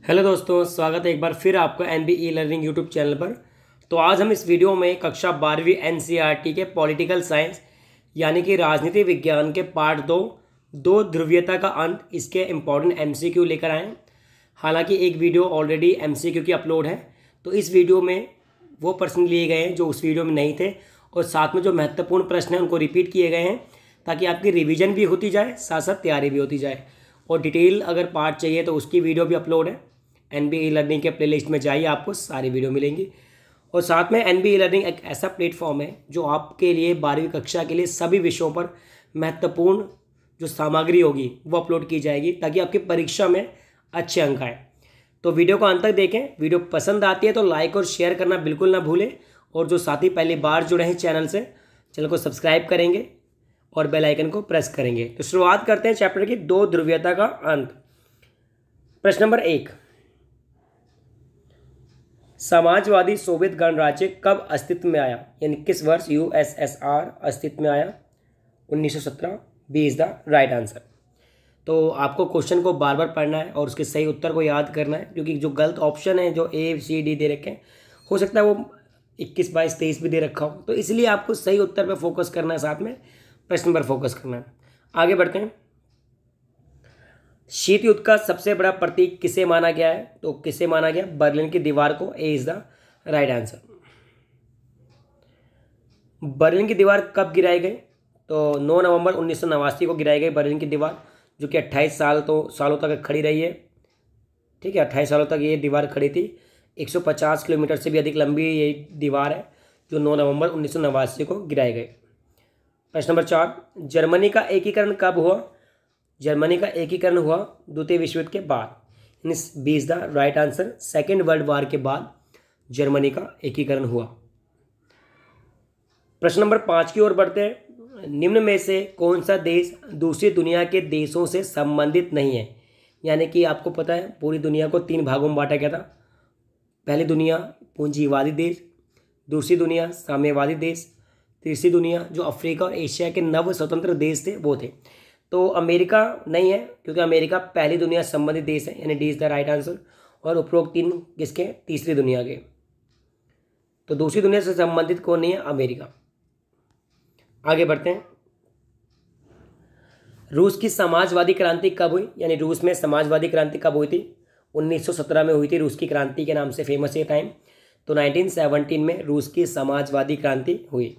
Hello दोस्तों, स्वागत है एक बार फिर आपका एनबीई लर्निंग यूट्यूब चैनल पर। तो आज हम इस वीडियो में कक्षा 12वीं एनसीईआरटी के पॉलिटिकल साइंस यानी कि राजनीति विज्ञान के पार्ट दो ध्रुवीयता का अंत, इसके इम्पॉर्टेंट एमसीक्यू लेकर आए हैं। हालांकि एक वीडियो ऑलरेडी एमसीक्यू की अपलोड है, तो इस वीडियो में वो प्रश्न लिए गए हैं जो उस वीडियो में नहीं थे, और साथ में जो महत्वपूर्ण प्रश्न हैं उनको रिपीट किए गए हैं ताकि आपकी रिवीजन भी होती जाए, साथ साथ तैयारी भी होती जाए। और डिटेल अगर पार्ट चाहिए तो उसकी वीडियो भी अपलोड है। एनबीई लर्निंग के प्लेलिस्ट में जाइए, आपको सारी वीडियो मिलेंगी। और साथ में एनबीई लर्निंग एक ऐसा प्लेटफॉर्म है जो आपके लिए 12वीं कक्षा के लिए सभी विषयों पर महत्वपूर्ण जो सामग्री होगी वो अपलोड की जाएगी ताकि आपकी परीक्षा में अच्छे अंक आए। तो वीडियो को अंत तक देखें। वीडियो पसंद आती है तो लाइक और शेयर करना बिल्कुल ना भूलें, और जो साथी पहली बार जुड़े हैं चैनल को सब्सक्राइब करेंगे और बेल आइकन को प्रेस करेंगे। तो शुरुआत करते हैं चैप्टर की दो ध्रुवीयता का अंत। प्रश्न नंबर 1, समाजवादी सोवियत गणराज्य कब अस्तित्व में आया, यानी किस वर्ष यूएसएसआर अस्तित्व में आया? 1917। B is the right answer. तो आपको क्वेश्चन को बार बार पढ़ना है और उसके सही उत्तर को याद करना है, क्योंकि जो गलत ऑप्शन है जो ए सी डी दे रखे हैं, हो सकता है वो 21, 22, 23 भी दे रखा हो, तो इसलिए आपको सही उत्तर पर फोकस करना है, साथ में प्रश्न पर फोकस करना है। आगे बढ़ते हैं। शीत युद्ध का सबसे बड़ा प्रतीक किसे माना गया है? तो किसे माना गया? बर्लिन की दीवार को। A is the right answer. Berlin की दीवार कब गिराई गई? तो 9 नवंबर 1989 को गिराई गई बर्लिन की दीवार, जो कि 28 सालों तक खड़ी रही है। ठीक है, 28 सालों तक ये दीवार खड़ी थी। 150 किलोमीटर से भी अधिक लंबी ये दीवार है जो 9 नवंबर 1989 को गिराई गई। प्रश्न नंबर 4, जर्मनी का एकीकरण कब हुआ? जर्मनी का एकीकरण हुआ द्वितीय विश्व युद्ध के बाद। B is the right answer. Second world war के बाद जर्मनी का एकीकरण हुआ। प्रश्न नंबर 5 की ओर बढ़ते हैं। निम्न में से कौन सा देश दूसरी दुनिया के देशों से संबंधित नहीं है? यानी कि आपको पता है पूरी दुनिया को 3 भागों में बांटा गया था। पहली दुनिया पूंजीवादी देश, दूसरी दुनिया साम्यवादी देश, तीसरी दुनिया जो अफ्रीका और एशिया के नव स्वतंत्र देश थे वो थे। तो अमेरिका नहीं है, क्योंकि अमेरिका पहली दुनिया संबंधित देश है, यानी D is the right answer. और उपरोक्त 3 किसके? तीसरी दुनिया के। तो दूसरी दुनिया से संबंधित कौन नहीं है? अमेरिका। आगे बढ़ते हैं। रूस की समाजवादी क्रांति कब हुई? यानी रूस में समाजवादी क्रांति कब हुई थी? 1917 में हुई थी। रूस की क्रांति के नाम से फेमस ये टाइम। तो 1917 में रूस की समाजवादी क्रांति हुई।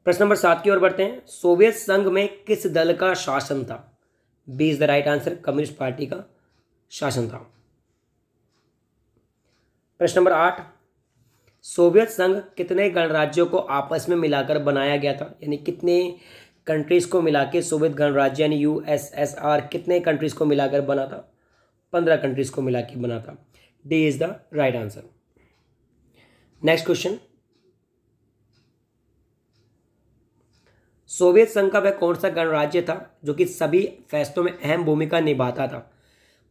प्रश्न नंबर 7 की ओर बढ़ते हैं। सोवियत संघ में किस दल का शासन था? B is the right answer. Communist party का शासन था। प्रश्न नंबर 8, सोवियत संघ कितने गणराज्यों को आपस में मिलाकर बनाया गया था? यानी कितने कंट्रीज को मिला के सोवियत गणराज्य यानी यूएसएसआर कितने कंट्रीज को मिलाकर बना था? 15 कंट्रीज को मिला के बना था। D is the right answer. Next question, Soviet संघ का वह कौन सा गणराज्य था जो कि सभी फैसलों में अहम भूमिका निभाता था?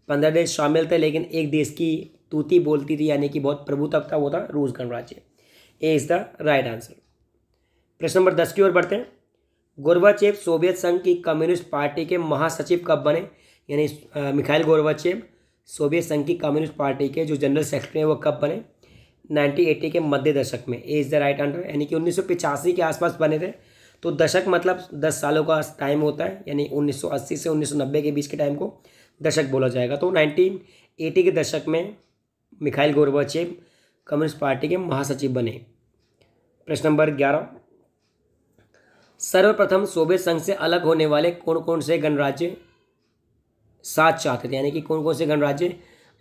15 देश शामिल थे, लेकिन एक देश की तूती बोलती थी, यानी कि बहुत प्रभुत्व था, वो था रूस गणराज्य। ए इज द राइट आंसर। प्रश्न नंबर 10 की ओर बढ़ते हैं। गोर्बाचेव सोवियत संघ की कम्युनिस्ट पार्टी के महासचिव कब बने? यानी मिखाइल गोर्बाचेव सोवियत संघ की कम्युनिस्ट पार्टी के जो जनरल सेक्रेटरी हैं वो कब बने? 1980 के मध्य दशक में। ए इज द राइट आंसर। यानी कि 1985 के आसपास बने थे। तो दशक मतलब 10 सालों का टाइम होता है, यानी 1980 से 1990 के बीच के टाइम को दशक बोला जाएगा। तो 1980 के दशक में मिखाइल गोर्बाचेव कम्युनिस्ट पार्टी के महासचिव बने। प्रश्न नंबर 11, सर्वप्रथम सोवियत संघ से अलग होने वाले कौन कौन से गणराज्य साथ चाहते थे? यानी कि कौन कौन से गणराज्य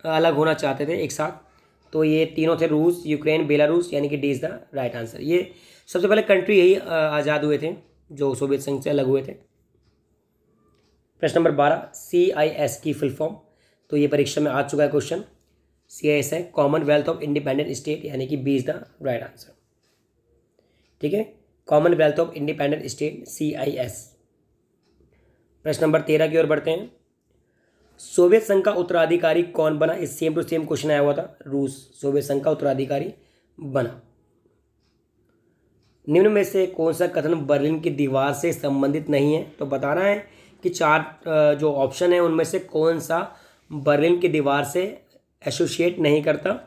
अलग होना चाहते थे एक साथ? तो ये तीनों थे, रूस, यूक्रेन, बेलारूस, यानी कि D is the right answer. ये सबसे पहले कंट्री यही आज़ाद हुए थे जो सोवियत संघ से अलग हुए थे। प्रश्न नंबर 12, CIS की फुल फॉर्म। तो ये परीक्षा में आ चुका है क्वेश्चन। CIS है कॉमनवेल्थ ऑफ इंडिपेंडेंट स्टेट, यानी कि B is the right answer. ठीक है, Commonwealth of Independent State CIS। प्रश्न नंबर 13 की ओर बढ़ते हैं। सोवियत संघ का उत्तराधिकारी कौन बना? इस सेम टू सेम क्वेश्चन आया हुआ था। रूस सोवियत संघ का उत्तराधिकारी बना। निम्न में से कौन सा कथन बर्लिन की दीवार से संबंधित नहीं है? तो बताना है कि 4 जो ऑप्शन है उनमें से कौन सा बर्लिन की दीवार से एसोसिएट नहीं करता।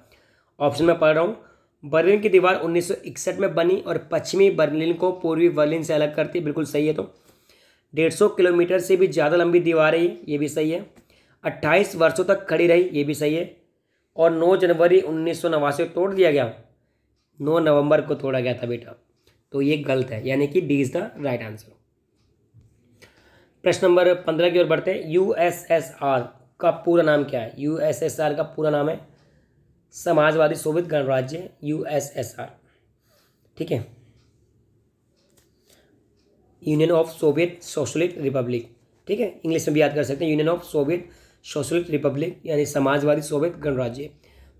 ऑप्शन में पढ़ रहा हूँ, बर्लिन की दीवार 1961 में बनी और पश्चिमी बर्लिन को पूर्वी बर्लिन से अलग करती। बिल्कुल सही है। तो 150 किलोमीटर से भी ज़्यादा लंबी दीवार है ये भी सही है। 28 वर्षों तक खड़ी रही, ये भी सही है। और 9 जनवरी 1989 को तोड़ दिया गया, 9 नवंबर को तोड़ा गया था बेटा, तो ये गलत है, यानी कि D is the right answer. प्रश्न नंबर 15 की ओर बढ़ते हैं। यूएसएसआर का पूरा नाम क्या है? यूएसएसआर का पूरा नाम है समाजवादी सोवियत गणराज्य, यूएसएसआर। ठीक है, union of Soviet socialist Republic. ठीक है, इंग्लिश में भी याद कर सकते हैं, union of Soviet socialist Republic यानी समाजवादी सोवियत गणराज्य।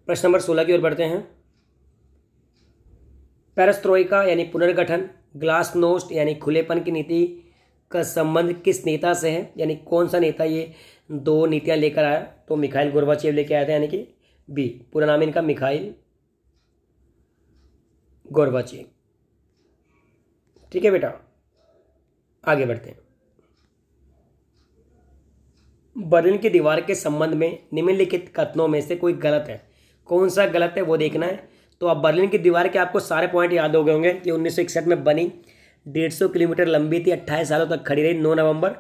प्रश्न नंबर 16 की ओर बढ़ते हैं। पेरेस्ट्रोइका यानी पुनर्गठन, ग्लासनोस्ट यानी खुलेपन की नीति का संबंध किस नेता से है? यानी कौन सा नेता ये दो नीतियां लेकर आया? तो मिखाइल गोर्बाचेव लेकर आए थे, यानी कि बी, पूरा नाम इनका मिखाइल गोर्बाचेव। ठीक है बेटा, आगे बढ़ते हैं। बर्लिन की दीवार के संबंध में निम्नलिखित कथनों में से कोई गलत है। कौन सा गलत है वो देखना है। तो अब बर्लिन की दीवार के आपको सारे पॉइंट याद हो गए होंगे कि 1961 में बनी, 150 किलोमीटर लंबी थी, 28 सालों तक खड़ी रही, 9 नवंबर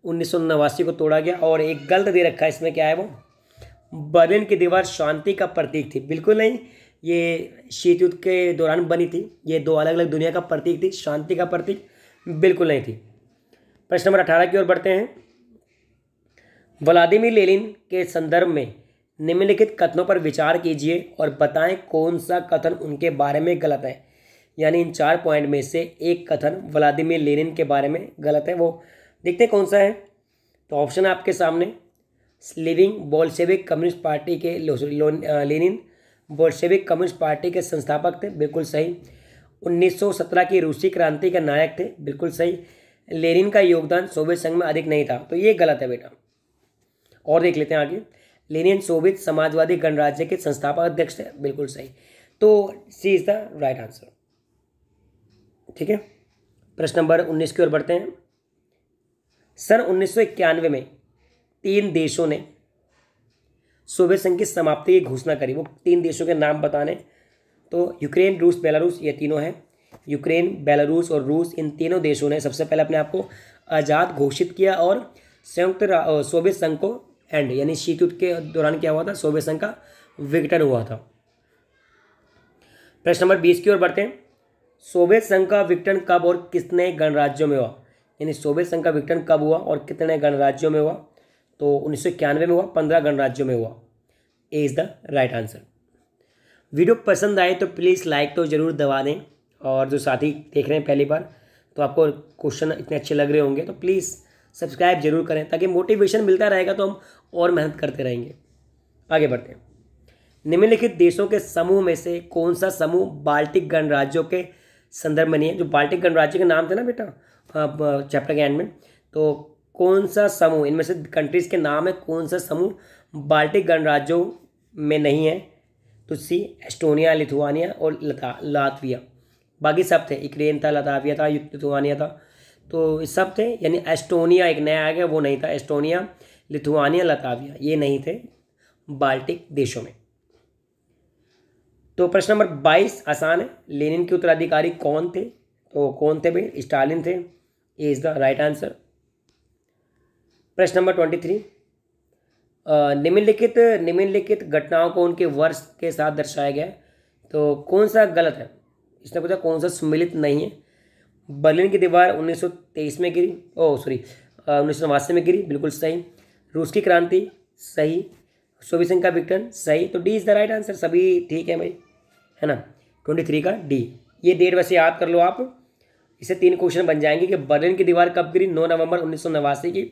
1989 को तोड़ा गया। और एक गलत दे रखा है इसमें, क्या है वो? बर्लिन की दीवार शांति का प्रतीक थी। बिल्कुल नहीं, ये शीत युद्ध के दौरान बनी थी। ये दो अलग अलग दुनिया का प्रतीक थी, शांति का प्रतीक बिल्कुल नहीं थी। प्रश्न नंबर 18 की ओर बढ़ते हैं। व्लादिमीर लेनिन के संदर्भ में निम्नलिखित कथनों पर विचार कीजिए और बताएं कौन सा कथन उनके बारे में गलत है। यानी इन 4 पॉइंट में से एक कथन व्लादिमीर लेनिन के बारे में गलत है, वो देखते हैं कौन सा है। तो ऑप्शन है आपके सामने। लिविंग बोल्शेविक कम्युनिस्ट पार्टी के लेनिन बोल्शेविक कम्युनिस्ट पार्टी के संस्थापक थे, बिल्कुल सही। 1917 की रूसी क्रांति के नायक थे, बिल्कुल सही। लेनिन का योगदान सोवियत संघ में अधिक नहीं था, तो ये गलत है बेटा। और देख लेते हैं आगे। लेनिन सोवियत समाजवादी गणराज्य के संस्थापक अध्यक्ष थे, बिल्कुल सही। तो सी इज द राइट आंसर। ठीक है, प्रश्न नंबर 19 की ओर बढ़ते हैं। सन 1991 में 3 देशों ने सोवियत संघ की समाप्ति की घोषणा करी। वो 3 देशों के नाम बताने, तो यूक्रेन, रूस, बेलारूस, ये तीनों हैं। यूक्रेन, बेलारूस और रूस, इन तीनों देशों ने सबसे पहले अपने आप को आज़ाद घोषित किया और संयुक्त सोवियत संघ को एंड, यानी शीत युद्ध के दौरान क्या हुआ था? सोवियत संघ का विघटन हुआ था। प्रश्न नंबर 20 की ओर बढ़ते हैं। सोवियत संघ का विघटन कब और कितने गणराज्यों में हुआ? यानी सोवियत संघ का विघटन कब हुआ और कितने गणराज्यों में हुआ? तो 1991 में हुआ, 15 गणराज्यों में हुआ। A is the right answer. Video पसंद आए तो प्लीज़ लाइक तो ज़रूर दबा दें, और जो साथी देख रहे हैं पहली बार तो आपको क्वेश्चन इतने अच्छे लग रहे होंगे तो प्लीज़ सब्सक्राइब जरूर करें, ताकि मोटिवेशन मिलता रहेगा तो हम और मेहनत करते रहेंगे। आगे बढ़ते हैं। निम्नलिखित देशों के समूह में से कौन सा समूह बाल्टिक गणराज्यों के संदर्भ में नहीं है? जो बाल्टिक गणराज्य के नाम थे ना बेटा चैप्टर के एंड में, तो कौन सा समूह, इनमें से कंट्रीज के नाम है, कौन सा समूह बाल्टिक गणराज्यों में नहीं है? तो सी, एस्टोनिया, लिथुआनिया और लातविया। बाकी सब थे, यूक्रेन था, लातविया था, लिथुआनिया था, तो सब थे। यानी एस्टोनिया एक नया आ गया, वो नहीं था। एस्टोनिया, लिथुआनिया, लातविया ये नहीं थे बाल्टिक देशों में। तो प्रश्न नंबर 22 आसान है। लेनिन के उत्तराधिकारी कौन थे? तो कौन थे भाई? स्टालिन थे। ए इज द राइट आंसर। प्रश्न नंबर 23, निम्नलिखित घटनाओं को उनके वर्ष के साथ दर्शाया गया है, तो कौन सा गलत है? इसने पूछा कौन सा सम्मिलित नहीं है। बर्लिन की दीवार 1923 में गिरी, 1989 में गिरी, बिल्कुल सही। रूस की क्रांति सही, सोवियत संघ का विघटन सही। तो D is the right answer. सभी ठीक है भाई, है ना। 23 का डी। ये डेट वैसे याद कर लो आप, इससे 3 क्वेश्चन बन जाएंगे कि बर्लिन की दीवार कब गिरी? 9 नवंबर 1989 की।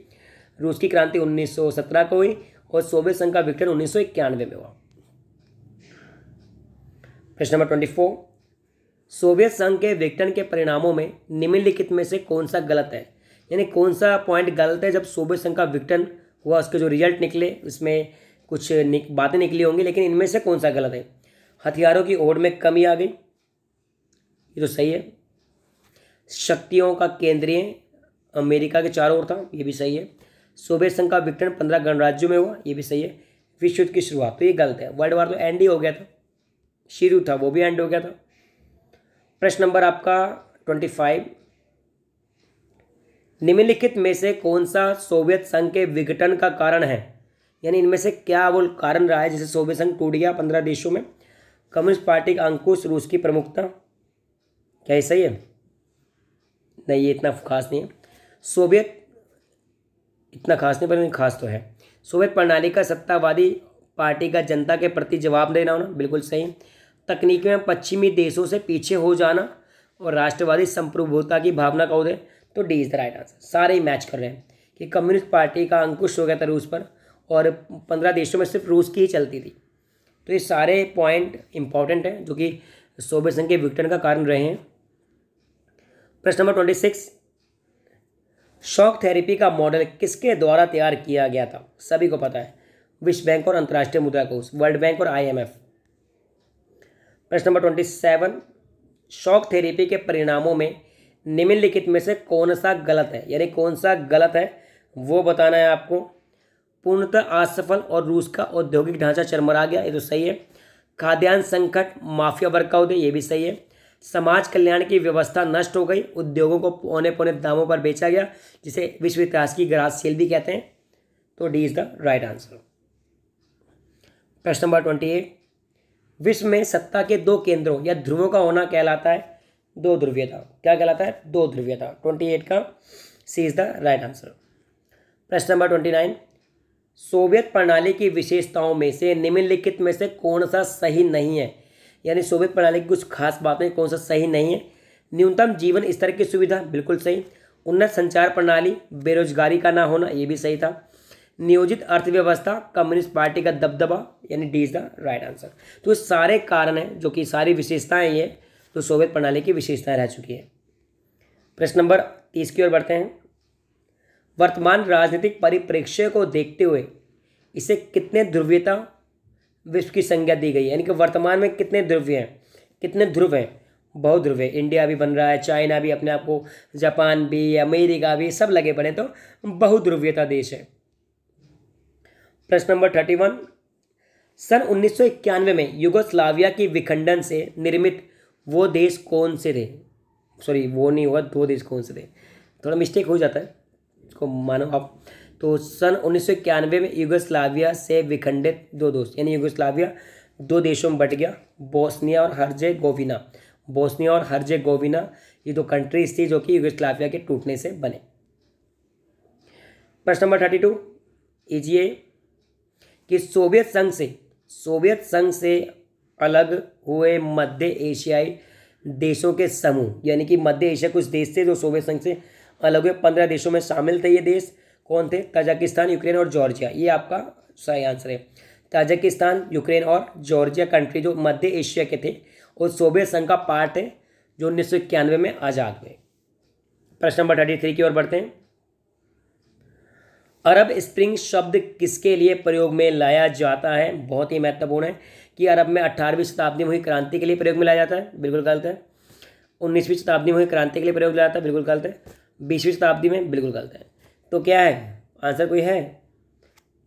रूस की क्रांति 1917 को हुई और सोवियत संघ का विघटन 1991 में हुआ। प्रश्न नंबर 24, सोवियत संघ के विघटन के परिणामों में निम्नलिखित में से कौन सा गलत है? यानी कौन सा पॉइंट गलत है? जब सोवियत संघ का विघटन हुआ, उसके जो रिजल्ट निकले उसमें कुछ बातें निकली होंगी, लेकिन इनमें से कौन सा गलत है? हथियारों की होड़ में कमी आ गई, ये तो सही है। शक्तियों का केंद्रीय अमेरिका के चारों ओर था, ये भी सही है। सोवियत संघ का विघटन 15 गणराज्यों में हुआ, ये भी सही है। विश्व युद्ध की शुरुआत, तो ये गलत है। वर्ल्ड वार तो एंड ही हो गया था, शुरू था वो भी एंड हो गया था। प्रश्न नंबर आपका 25, निम्नलिखित में से कौन सा सोवियत संघ के विघटन का कारण है, यानी इनमें से क्या वो कारण रहा है जिसे सोवियत संघ टूट गया 15 देशों में? कम्युनिस्ट पार्टी का अंकुश, रूस की प्रमुखता, क्या ये सही है? नहीं, ये इतना खास नहीं है। सोवियत इतना खास नहीं, पर खास तो है। सोवियत प्रणाली का सत्तावादी पार्टी का जनता के प्रति जवाब देना होना, बिल्कुल सही। तकनीक में पश्चिमी देशों से पीछे हो जाना और राष्ट्रवादी संप्रभुता की भावना का उदय, तो D is the right answer. सारे ही मैच कर रहे हैं कि कम्युनिस्ट पार्टी का अंकुश हो गया था रूस पर और 15 देशों में सिर्फ रूस की ही चलती थी। तो ये सारे पॉइंट इंपॉर्टेंट हैं जो कि सोवियत संघ के विघटन का कारण रहे हैं। प्रश्न नंबर 26, शॉक थेरेपी का मॉडल किसके द्वारा तैयार किया गया था? सभी को पता है, विश्व बैंक और अंतर्राष्ट्रीय मुद्रा कोष, वर्ल्ड बैंक और IMF। प्रश्न नंबर 27, शॉक थेरेपी के परिणामों में निम्नलिखित में से कौन सा गलत है, यानी कौन सा गलत है वो बताना है आपको। पूर्णतः असफल और रूस का औद्योगिक ढांचा चरमरा गया, ये तो सही है। खाद्यान्न संकट, माफिया वर्ग का उदय, ये भी सही है। समाज कल्याण की व्यवस्था नष्ट हो गई, उद्योगों को पौने पौने दामों पर बेचा गया, जिसे विश्व इतिहास की ग्रास सेल भी कहते हैं, तो D is the right answer. प्रश्न नंबर 28, विश्व में सत्ता के दो केंद्रों या ध्रुवों का होना कहलाता है दो ध्रुवीयता, क्या कहलाता है? दो ध्रुवीयता। 28 का सी इज द राइट आंसर। प्रश्न नंबर 29, सोवियत प्रणाली की विशेषताओं में से निम्नलिखित में से कौन सा सही नहीं है, यानी सोवियत प्रणाली की कुछ खास बातें कौन सा सही नहीं है? न्यूनतम जीवन स्तर की सुविधा, बिल्कुल सही। उन्नत संचार प्रणाली, बेरोजगारी का ना होना, ये भी सही था। नियोजित अर्थव्यवस्था, कम्युनिस्ट पार्टी का दबदबा, यानी D is the right answer. तो ये सारे कारण हैं जो कि सारी विशेषताएं ये तो सोवियत प्रणाली की विशेषताएं रह चुकी है। प्रश्न नंबर 30 की ओर बढ़ते हैं। वर्तमान राजनीतिक परिप्रेक्ष्य को देखते हुए इसे कितने ध्रुवीयता विश्व की संज्ञा दी गई है, यानी कि वर्तमान में कितने ध्रुव हैं, कितने ध्रुव हैं? बहुत ध्रुव है। इंडिया भी बन रहा है, चाइना भी अपने आप को, जापान भी, अमेरिका भी, सब लगे पड़े, तो बहुध्रुवीयता देश है। प्रश्न नंबर 31, सन 1991 में युगोस्लाविया की विखंडन से निर्मित वो देश कौन से थे? सॉरी, वो नहीं हुआ, दो देश कौन से थे? थोड़ा मिस्टेक हो जाता है, इसको मानो आप। तो सन 1991 में युगोस्लाविया से विखंडित दो देश, यानी युगोस्लाविया दो देशों में बट गया, बोस्निया और हर्जेगोविना। बोस्निया और हर्जेगोविना ये दो कंट्रीज थी जो कि युगोस्लाविया के टूटने से बने। प्रश्न नंबर 32, कीजिए कि सोवियत संघ से अलग हुए मध्य एशियाई देशों के समूह, यानी कि मध्य एशिया कुछ देश थे जो सोवियत संघ से अलग हुए, 15 देशों में शामिल थे। ये देश कौन थे? ताजिकिस्तान, यूक्रेन और जॉर्जिया। ये आपका सही आंसर है। ताजिकिस्तान, यूक्रेन और जॉर्जिया कंट्री जो मध्य एशिया के थे और सोवियत संघ का पार्ट है, जो 1991 में आज़ाद हुए। प्रश्न नंबर 33 की ओर बढ़ते हैं। अरब स्प्रिंग शब्द किसके लिए प्रयोग में लाया जाता है? बहुत ही महत्वपूर्ण है कि अरब में 18वीं शताब्दी में हुई क्रांति के लिए प्रयोग में लाया जाता है, बिल्कुल गलत है। 19वीं शताब्दी में हुई क्रांति के लिए प्रयोग में लाया जाता है, बिल्कुल गलत है। 20वीं शताब्दी में, बिल्कुल गलत है। तो क्या है आंसर? कोई है?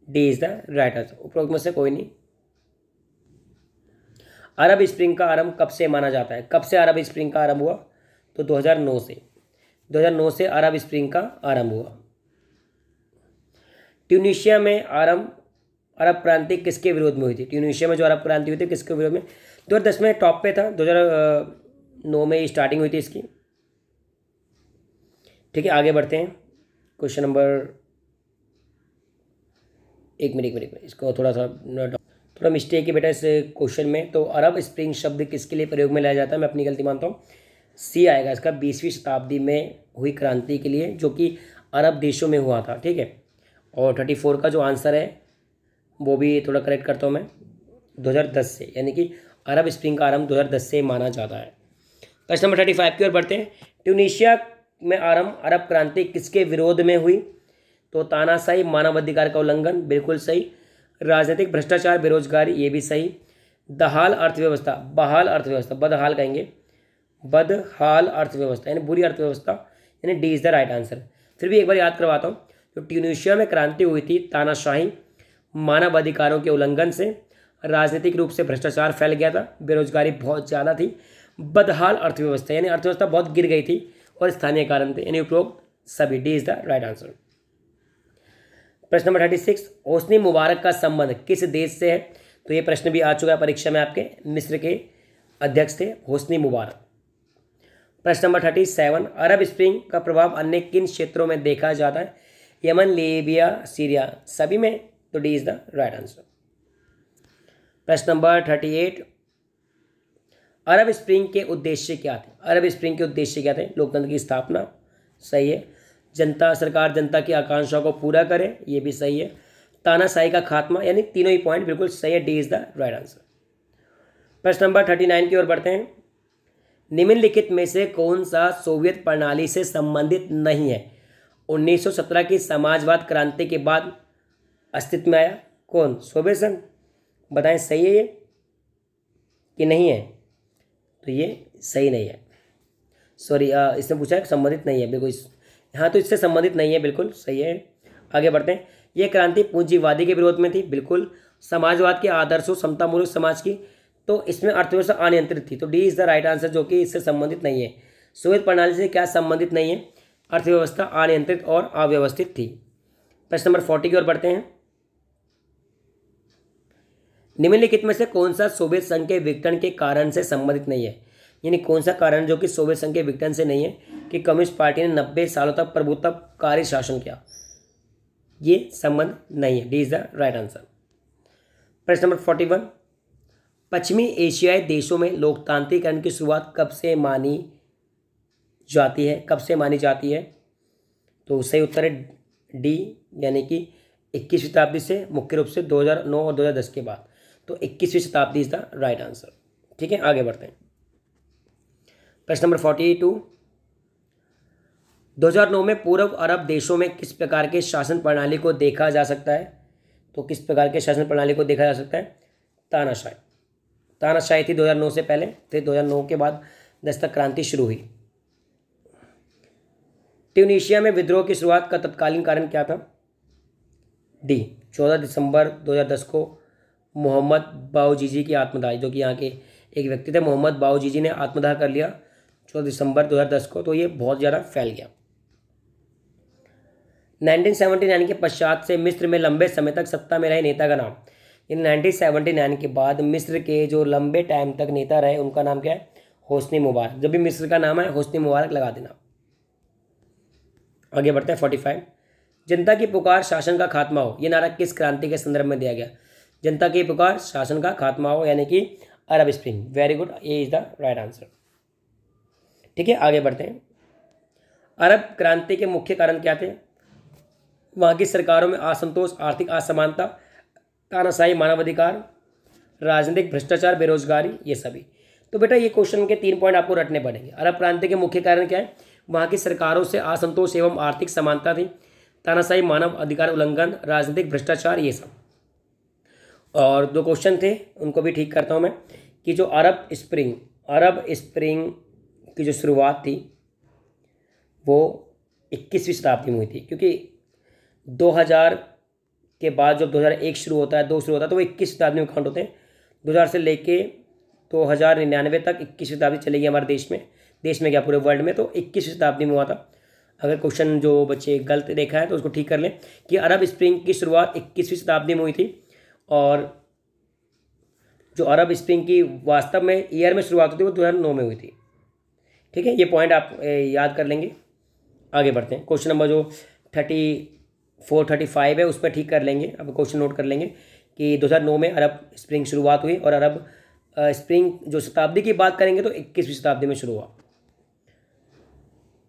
D is the right answer, उपरोक्त में से कोई नहीं। अरब स्प्रिंग का आरंभ कब से माना जाता है? कब से अरब स्प्रिंग का आरंभ हुआ? तो 2009 से। 2009 से अरब स्प्रिंग का आरंभ हुआ। ट्यूनीशिया में अरब क्रांति किसके विरोध में हुई थी? ट्यूनीशिया में जो अरब क्रांति हुई थी किसके विरोध में? 2010 में टॉप पे था, 2009 में स्टार्टिंग हुई थी इसकी। ठीक है, आगे बढ़ते हैं। क्वेश्चन नंबर, एक मिनट, इसको थोड़ा मिस्टेक है बेटा इस क्वेश्चन में। तो अरब स्प्रिंग शब्द किसके लिए प्रयोग में लाया जाता है? मैं अपनी गलती मानता हूँ, सी आएगा इसका। 20वीं शताब्दी में हुई क्रांति के लिए, जो कि अरब देशों में हुआ था। ठीक है, और 34 का जो आंसर है वो भी थोड़ा करेक्ट करता हूँ मैं, 2010 से, यानी कि अरब स्प्रिंग का आरंभ 2010 से माना जाता है। प्रश्न नंबर 35 की ओर बढ़ते हैं। ट्यूनीशिया में आरंभ अरब क्रांति किसके विरोध में हुई? तो तानाशाही, मानवाधिकार का उल्लंघन, बिल्कुल सही। राजनीतिक भ्रष्टाचार, बेरोजगारी, ये भी सही। बहाल अर्थव्यवस्था, बदहाल कहेंगे, बदहाल अर्थव्यवस्था यानी बुरी अर्थव्यवस्था, यानी D is the right answer. फिर भी एक बार याद करवाता हूँ, जो ट्यूनीशिया में क्रांति हुई थी तानाशाही, मानव अधिकारों के उल्लंघन से, राजनीतिक रूप से भ्रष्टाचार फैल गया था, बेरोजगारी बहुत ज़्यादा थी, बदहाल अर्थव्यवस्था यानी अर्थव्यवस्था बहुत गिर गई थी, और स्थानीय कारण थे। यानी उपरोक्त सभी। D is the right answer. प्रश्न नंबर 36, होस्नी मुबारक का संबंध किस देश से है? तो ये प्रश्न भी आ चुका है परीक्षा में आपके। मिस्र के अध्यक्ष थे होस्नी मुबारक। प्रश्न नंबर 37, अरब स्प्रिंग का प्रभाव अन्य किन क्षेत्रों में देखा जाता है? यमन, लीबिया, सीरिया, सभी में। तो D is the right answer. प्रश्न नंबर 38, अरब स्प्रिंग के उद्देश्य क्या थे? अरब स्प्रिंग के उद्देश्य क्या थे? लोकतंत्र की स्थापना, सही है। जनता सरकार जनता की आकांक्षाओं को पूरा करे, ये भी सही है। तानाशाही का खात्मा, यानी तीनों ही पॉइंट बिल्कुल सही है। D is the right answer. प्रश्न नंबर 39 की ओर बढ़ते हैं। निम्नलिखित में से कौन सा सोवियत प्रणाली से संबंधित नहीं है? 1917 की समाजवाद क्रांति के बाद अस्तित्व में आया। कौन? सोवियत संघ। बताएं सही है ये कि नहीं है? तो ये सही नहीं है। सॉरी, इसने पूछा है संबंधित नहीं है। बिल्कुल हाँ, तो इससे संबंधित नहीं है, बिल्कुल सही है। आगे बढ़ते हैं। यह क्रांति पूंजीवादी के विरोध में थी, बिल्कुल। समाजवाद के आदर्शों, समतामूलक समाज की, तो इसमें अर्थव्यवस्था अनियंत्रित थी। तो D is the right answer, जो कि इससे संबंधित नहीं है। सोवियत प्रणाली से क्या संबंधित नहीं है? अर्थव्यवस्था अनियंत्रित और अव्यवस्थित थी। प्रश्न नंबर 40 की ओर बढ़ते हैं। निम्नलिखित में से कौन सा सोवियत संघ के विघटन के कारण से संबंधित नहीं है? यानी कौन सा कारण जो कि सोवियत संघ के विघटन से नहीं है कि कम्युनिस्ट पार्टी ने 90 सालों तक प्रभुत्वकारी शासन किया? ये संबंध नहीं है। D is the right answer. प्रश्न नंबर 41, पश्चिमी एशियाई देशों में लोकतांत्रिकरण की शुरुआत कब से मानी जाती है? कब से मानी जाती है? तो सही उत्तर है डी, यानी कि 21वीं शताब्दी से, मुख्य रूप से 2009 और 2010 के बाद। तो 21वीं शताब्दी इज द राइट आंसर। ठीक है, आगे बढ़ते हैं। प्रश्न नंबर 42, 2009 में पूर्व अरब देशों में किस प्रकार के शासन प्रणाली को देखा जा सकता है? तो किस प्रकार के शासन प्रणाली को देखा जा सकता है? तानाशाही। तानाशाही थी 2009 से पहले, फिर 2009 के बाद दस्तक क्रांति शुरू हुई। ट्यूनीशिया में विद्रोह की शुरुआत का तत्कालीन कारण क्या था? डी, 14 दिसंबर 2010 को मोहम्मद बाऊजीजी की आत्मदाह, जो कि यहाँ के एक व्यक्ति थे, मोहम्मद बाऊजीजी ने आत्मदाह कर लिया 14 दिसंबर 2010 को। तो ये बहुत ज़्यादा फैल गया। 1979 के पश्चात से मिस्र में लंबे समय तक सत्ता में रहे नेता का नाम? इन 1979 के बाद मिस्र के जो लंबे टाइम तक नेता रहे उनका नाम क्या है? Hosni Mubarak. जब भी मिस्र का नाम है होस्नी मुबारक लगा देना। आगे बढ़ते हैं। 45, जनता की पुकार शासन का खात्मा हो, ये नारा किस क्रांति के संदर्भ में दिया गया? जनता की पुकार शासन का खात्मा हो, यानी कि Arab spring. Very good, A is the right answer. ठीक है, आगे बढ़ते हैं। अरब क्रांति के मुख्य कारण क्या थे? वहाँ की सरकारों में असंतोष, आर्थिक असमानता, तानाशाही, मानवाधिकार, राजनीतिक भ्रष्टाचार, बेरोजगारी, ये सभी। तो बेटा ये क्वेश्चन के 3 पॉइंट आपको रटने पड़ेंगे। अरब क्रांति के मुख्य कारण क्या है? वहाँ की सरकारों से असंतोष एवं आर्थिक समानता थी, तानाशाही, मानव अधिकार उल्लंघन, राजनीतिक भ्रष्टाचार, ये सब। और 2 क्वेश्चन थे उनको भी ठीक करता हूँ मैं, कि जो अरब स्प्रिंग की जो शुरुआत थी वो 21वीं शताब्दी में हुई थी, क्योंकि 2000 के बाद जब 2001 शुरू होता है, 2 शुरू होता है, तो वो 21 शताब्दी में काउंट होते हैं। 2000 से लेके 2099 तक 21वीं शताब्दी चलेगी हमारे देश में क्या पूरे वर्ल्ड में, तो 21वीं शताब्दी में हुआ था। अगर क्वेश्चन जो बच्चे गलत देखा है तो उसको ठीक कर लें कि अरब स्प्रिंग की शुरुआत 21वीं शताब्दी में हुई थी, और जो अरब स्प्रिंग की वास्तव में ईयर में शुरुआत होती है वो 2009 में हुई थी। ठीक है, ये पॉइंट आप याद कर लेंगे। आगे बढ़ते हैं। क्वेश्चन नंबर जो 34, 35 है उसमें ठीक कर लेंगे। अब क्वेश्चन नोट कर लेंगे कि 2009 में अरब स्प्रिंग शुरुआत हुई, और अरब स्प्रिंग जो शताब्दी की बात करेंगे तो 21वीं शताब्दी में शुरू हुआ।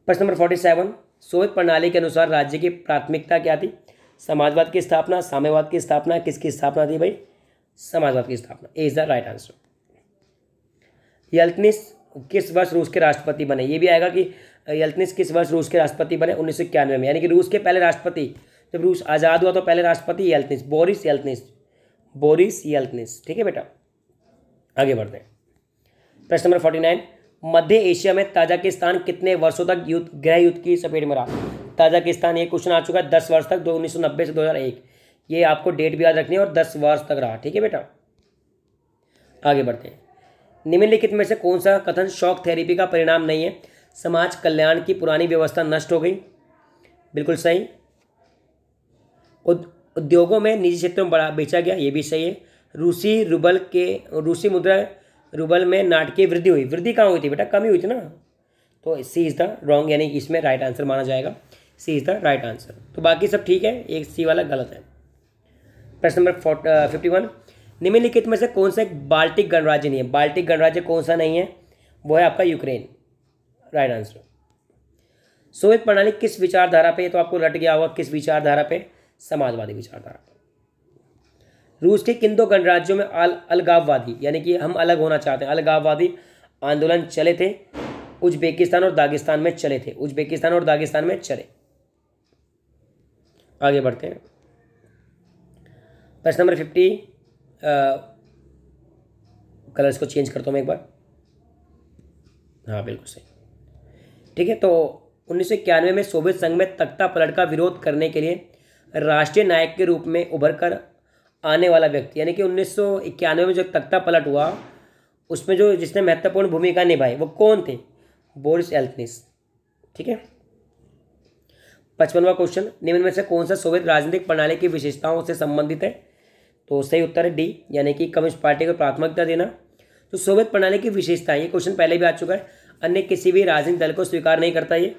प्रश्न नंबर 47, सोवियत प्रणाली के अनुसार राज्य की प्राथमिकता क्या थी? समाजवाद की स्थापना, साम्यवाद की स्थापना, किसकी स्थापना थी भाई? समाजवाद की स्थापना। ए इज द राइट आंसर। यल्तनिस किस वर्ष रूस के राष्ट्रपति बने? ये भी आएगा कि यल्तनिस किस वर्ष रूस के राष्ट्रपति बने? 1991 में, यानी कि रूस के पहले राष्ट्रपति, जब रूस आज़ाद हुआ तो पहले राष्ट्रपति यल्तनिस, बोरिस यल्तनिस। ठीक है बेटा, आगे बढ़ते हैं। प्रश्न नंबर 49, मध्य एशिया में ताजिकिस्तान कितने वर्षों तक गृह युद्ध की चपेट में रहा? ताजिकिस्तान, ये क्वेश्चन आ चुका है 10 वर्ष तक, 1990 से 2001। ये आपको डेट भी याद रखनी है और 10 वर्ष तक रहा। ठीक है बेटा, आगे बढ़ते हैं। निम्नलिखित में से कौन सा कथन शॉक थेरेपी का परिणाम नहीं है? समाज कल्याण की पुरानी व्यवस्था नष्ट हो गई, बिल्कुल सही। उद्योगों में निजी क्षेत्रों में बड़ा बेचा गया, ये भी सही है। रूसी मुद्रा रूबल में नाटकीय वृद्धि हुई। वृद्धि कहाँ हुई थी बेटा? कमी हुई थी ना। तो सी इज द रॉन्ग, यानी इसमें राइट आंसर माना जाएगा। सी इज द राइट आंसर। तो बाकी सब ठीक है, एक सी वाला गलत है। प्रश्न नंबर 51, निम्नलिखित में से कौन सा एक बाल्टिक गणराज्य नहीं है? बाल्टिक गणराज्य कौन सा नहीं है? वो है आपका यूक्रेन, राइट आंसर। सोवियत प्रणाली किस विचारधारा पे? तो आपको रट गया होगा किस विचारधारा पे? समाजवादी विचारधारा पे। रूस के किन दो गणराज्यों में अलगाववादी, यानी कि हम अलग होना चाहते हैं, अलगाववादी आंदोलन चले थे? उज्बेकिस्तान और दागिस्तान में चले थे। उज्बेकिस्तान और दागिस्तान में चले। आगे बढ़ते हैं। प्रश्न नंबर 50, कलर्स को चेंज करता हूँ मैं एक बार। हाँ बिल्कुल सही। ठीक है, तो 1991 में सोवियत संघ में तख्ता पलट का विरोध करने के लिए राष्ट्रीय नायक के रूप में उभर कर आने वाला व्यक्ति, यानी कि 1991 में जो तख्ता पलट हुआ उसमें जो जिसने महत्वपूर्ण भूमिका निभाई वो कौन थे? Boris Yeltsin. ठीक है। 55वां क्वेश्चन, निम्न में से कौन सा सोवियत राजनीतिक प्रणाली की विशेषताओं से संबंधित है? तो सही उत्तर है डी, यानी कि कम्युनिस्ट पार्टी को प्राथमिकता देना। तो सोवियत प्रणाली की विशेषता, ये क्वेश्चन पहले भी आ चुका है, अन्य किसी भी राजनीतिक दल को स्वीकार नहीं करता ये।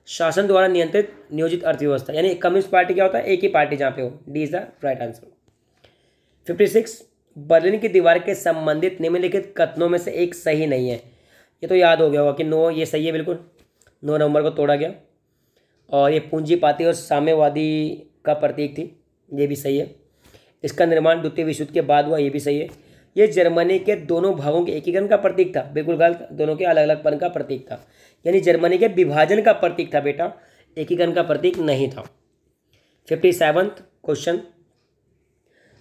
शासन द्वारा नियंत्रित नियोजित अर्थव्यवस्था, यानी कम्युनिस्ट पार्टी क्या होता है? एक ही पार्टी जहाँ पे हो। D is the right answer. 56, Berlin की दीवार के संबंधित निम्नलिखित कथनों में से एक सही नहीं है। ये तो याद हो गया होगा कि 9 ये सही है, बिल्कुल 9 नवंबर को तोड़ा गया, और ये पूंजीपाती और साम्यवादी का प्रतीक थी, ये भी सही है। इसका निर्माण द्वितीय विश्व युद्ध के बाद हुआ, ये भी सही है। ये जर्मनी के दोनों भागों के एकीकरण का प्रतीक था, बिल्कुल गलत, दोनों के अलग अलगपन का प्रतीक था, यानी जर्मनी के विभाजन का प्रतीक था बेटा, एकीकरण का प्रतीक नहीं था। 57वां क्वेश्चन,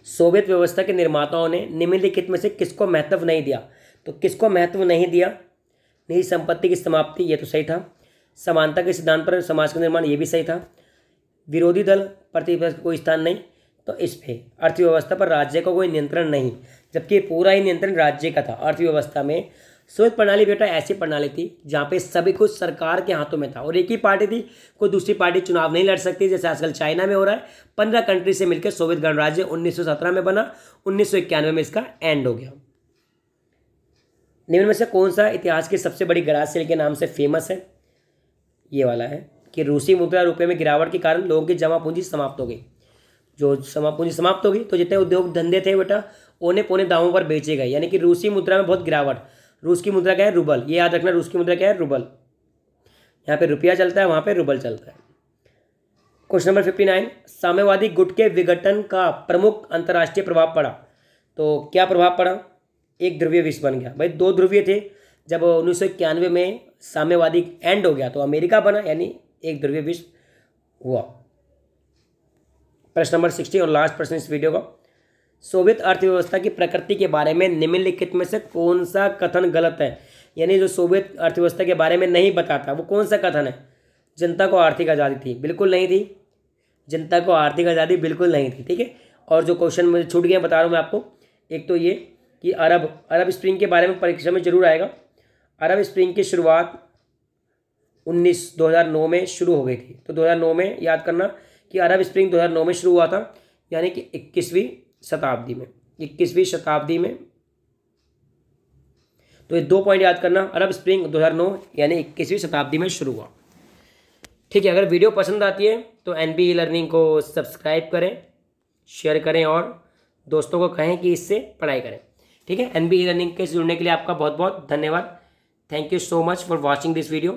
सोवियत व्यवस्था के निर्माताओं ने निम्नलिखित में से किसको महत्व नहीं दिया? तो किसको महत्व नहीं दिया? निजी संपत्ति की समाप्ति, ये तो सही था। समानता के सिद्धांत पर समाज का निर्माण, ये भी सही था। विरोधी दल प्रतिपक्ष को कोई स्थान नहीं, तो इस पे अर्थव्यवस्था पर राज्य को कोई नियंत्रण नहीं, जबकि पूरा ही नियंत्रण राज्य का था अर्थव्यवस्था में। सोवियत प्रणाली बेटा ऐसी प्रणाली थी जहाँ पे सभी कुछ सरकार के हाथों में था, और एक ही पार्टी थी, कोई दूसरी पार्टी चुनाव नहीं लड़ सकती, जैसे आजकल चाइना में हो रहा है। 15 कंट्री से मिलकर सोवियत गणराज्य 1917 में बना, 1991 में इसका एंड हो गया। निम्न में से कौन सा इतिहास की सबसे बड़ी ग्रास सेल के नाम से फेमस है? ये वाला है कि रूसी मुद्रा रुपये में गिरावट के कारण लोगों की जमा पूंजी समाप्त हो गई। जो जमा पूंजी समाप्त हो गई तो जितने उद्योग धंधे थे बेटा औने पौने दामों पर बेचे गए, यानी कि रूसी मुद्रा में बहुत गिरावट। रूस की मुद्रा क्या है? रूबल। ये याद रखना, रूस की मुद्रा क्या है? रूबल। यहाँ पे रुपया चलता है, वहाँ पे रूबल चलता है। क्वेश्चन नंबर 59, साम्यवादी गुट के विघटन का प्रमुख अंतर्राष्ट्रीय प्रभाव पड़ा। तो क्या प्रभाव पड़ा? एक ध्रुवीय विश्व बन गया। भाई 2 ध्रुवीय थे, जब 1991 में साम्यवादी एंड हो गया तो अमेरिका बना, यानी एक ध्रुवीय विश्व हुआ। प्रश्न नंबर 60 और लास्ट प्रश्न इस वीडियो का, सोवियत अर्थव्यवस्था की प्रकृति के बारे में निम्नलिखित में से कौन सा कथन गलत है? यानी जो सोवियत अर्थव्यवस्था के बारे में नहीं बताता वो कौन सा कथन है? जनता को आर्थिक आज़ादी थी, बिल्कुल नहीं थी। जनता को आर्थिक आज़ादी बिल्कुल नहीं थी। ठीक है, और जो क्वेश्चन मुझे छूट गया बता रहा हूँ मैं आपको। एक तो ये कि अरब स्प्रिंग के बारे में परीक्षा में जरूर आएगा। अरब स्प्रिंग की शुरुआत 2009 में शुरू हो गई थी। तो 2009 में याद करना कि अरब स्प्रिंग 2009 में शुरू हुआ था, यानी कि 21वीं शताब्दी में। 21वीं शताब्दी में, तो ये 2 पॉइंट याद करना। अरब स्प्रिंग 2009 यानी 21वीं शताब्दी में शुरू हुआ। ठीक है, अगर वीडियो पसंद आती है तो एनबीई लर्निंग को सब्सक्राइब करें, शेयर करें और दोस्तों को कहें कि इससे पढ़ाई करें। ठीक है, एनबीई लर्निंग के जुड़ने के लिए आपका बहुत बहुत धन्यवाद। Thank you so much for watching this video.